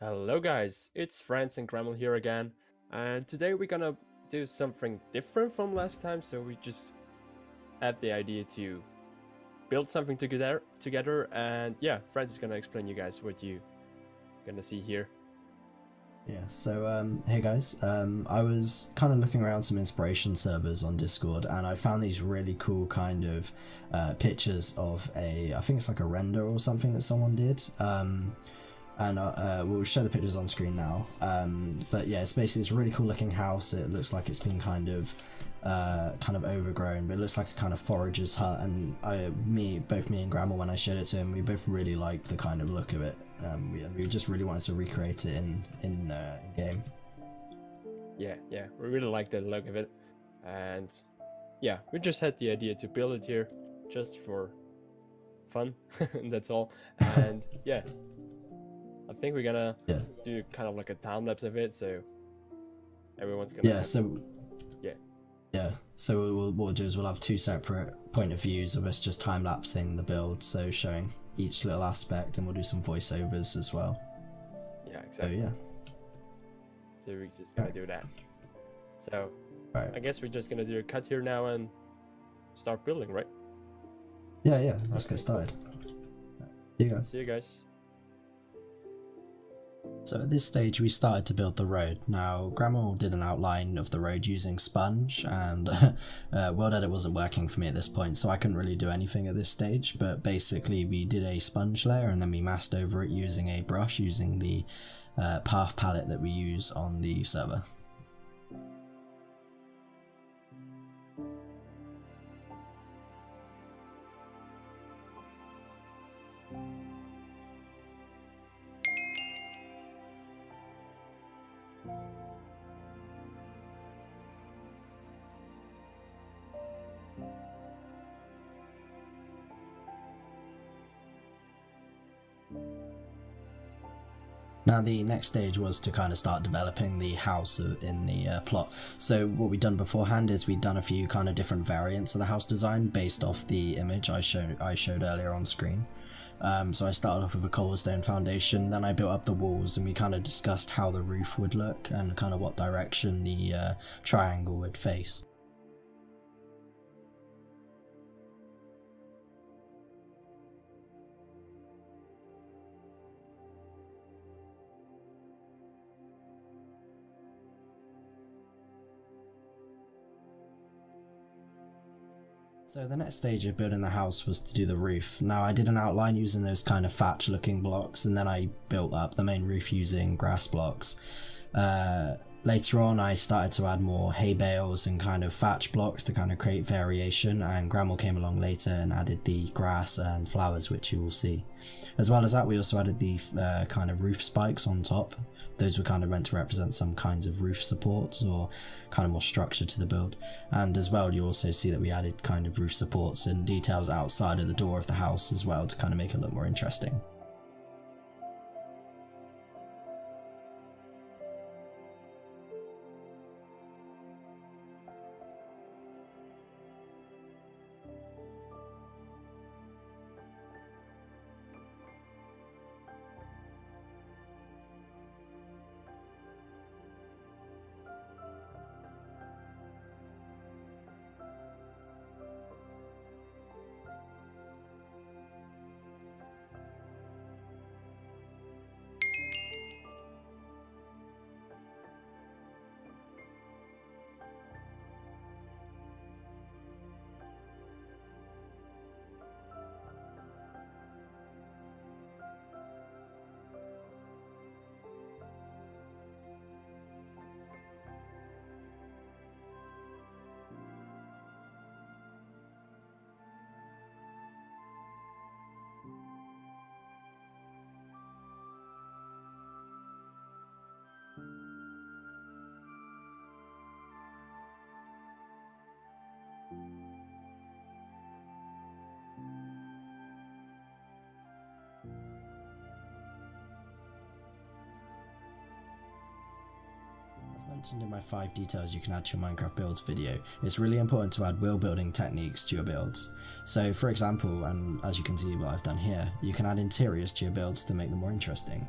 Hello guys, it's Franz and Grammel here again, and today we're gonna do something different from last time, so we just had the idea to build something together, and yeah, Franz is gonna explain you guys what you gonna see here. Hey guys, I was kind of looking around some inspiration servers on Discord, and I found these really cool kind of pictures of I think it's like a render or something that someone did. We'll show the pictures on screen now. But yeah, it's basically this really cool looking house. It looks like it's been kind of overgrown, but it looks like a kind of forager's hut. And both me and Grammel, when I showed it to him, we both really liked the kind of look of it. We just really wanted to recreate it in game. Yeah, we really like the look of it, and yeah, we just had the idea to build it here, just for fun, that's all. And yeah. I think we're gonna do kind of like a time lapse of it, so everyone's gonna So what we'll do is we'll have two separate point of views of us just time lapsing the build, so showing each little aspect, and we'll do some voiceovers as well. Yeah, exactly. So we're just gonna do that. So I guess we're just gonna do a cut here now and start building, right? Yeah. Let's get started. See you guys. So at this stage we started to build the road. Now Grammel did an outline of the road using sponge, and World Edit wasn't working for me at this point, so I couldn't really do anything at this stage, but basically we did a sponge layer and then we masked over it using a brush, using the path palette that we use on the server. Now the next stage was to kind of start developing the house in the plot. So what we'd done beforehand is we'd done a few kind of different variants of the house design based off the image I showed earlier on screen. So I started off with a cobblestone foundation, then I built up the walls, and we kind of discussed how the roof would look and kind of what direction the triangle would face. So the next stage of building the house was to do the roof. Now I did an outline using those kind of thatch looking blocks, and then I built up the main roof using grass blocks. Later on I started to add more hay bales and kind of thatch blocks to kind of create variation, and Grammel came along later and added the grass and flowers, which you will see. As well as that, we also added the kind of roof spikes on top. Those were kind of meant to represent some kinds of roof supports or kind of more structure to the build. And as well, you also see that we added kind of roof supports and details outside of the door of the house as well to kind of make it look more interesting. mentioned in my 5 details you can add to your Minecraft builds video, it's really important to add wheel building techniques to your builds. So for example, and as you can see what I've done here, you can add interiors to your builds to make them more interesting.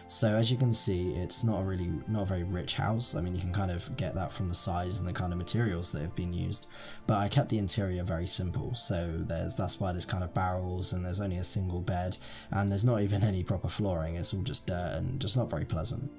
So as you can see, it's not a very rich house. I mean, you can kind of get that from the size and the kind of materials that have been used, but I kept the interior very simple. So that's why there's kind of barrels and there's only a single bed and there's not even any proper flooring. It's all just dirt and just not very pleasant.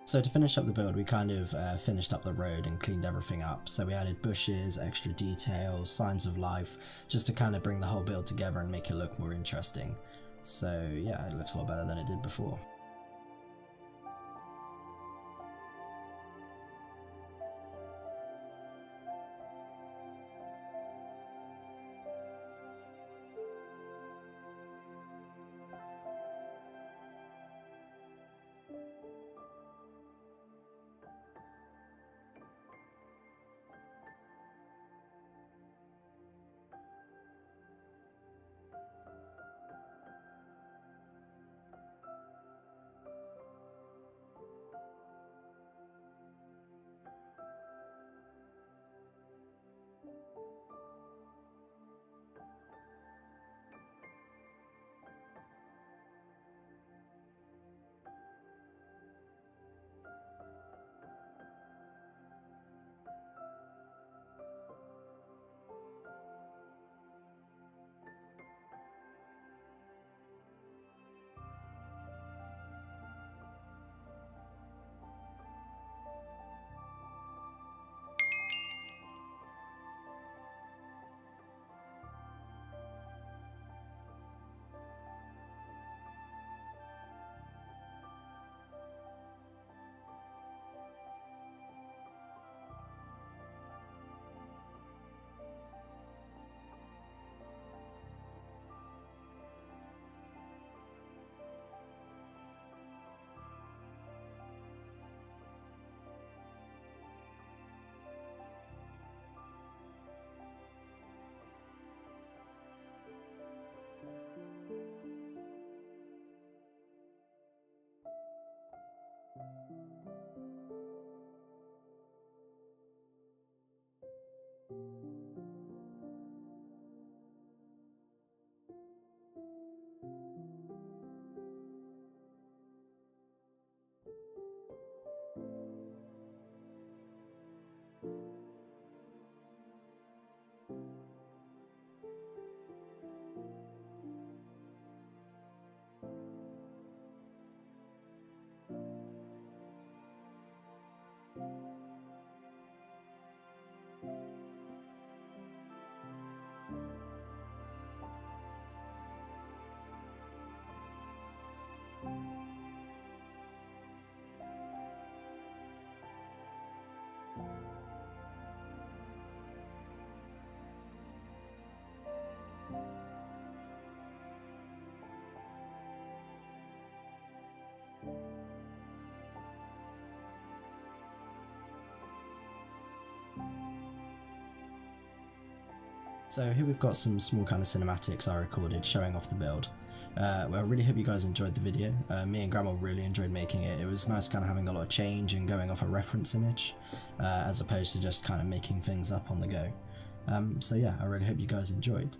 So to finish up the build, we kind of finished up the road and cleaned everything up. So we added bushes, extra details, signs of life, just to kind of bring the whole build together and make it look more interesting. So yeah, it looks a lot better than it did before. So here we've got some small kind of cinematics I recorded showing off the build. Well, I really hope you guys enjoyed the video. Me and Grammel really enjoyed making it. It was nice kind of having a lot of change and going off a reference image, as opposed to just kind of making things up on the go. So yeah, I really hope you guys enjoyed.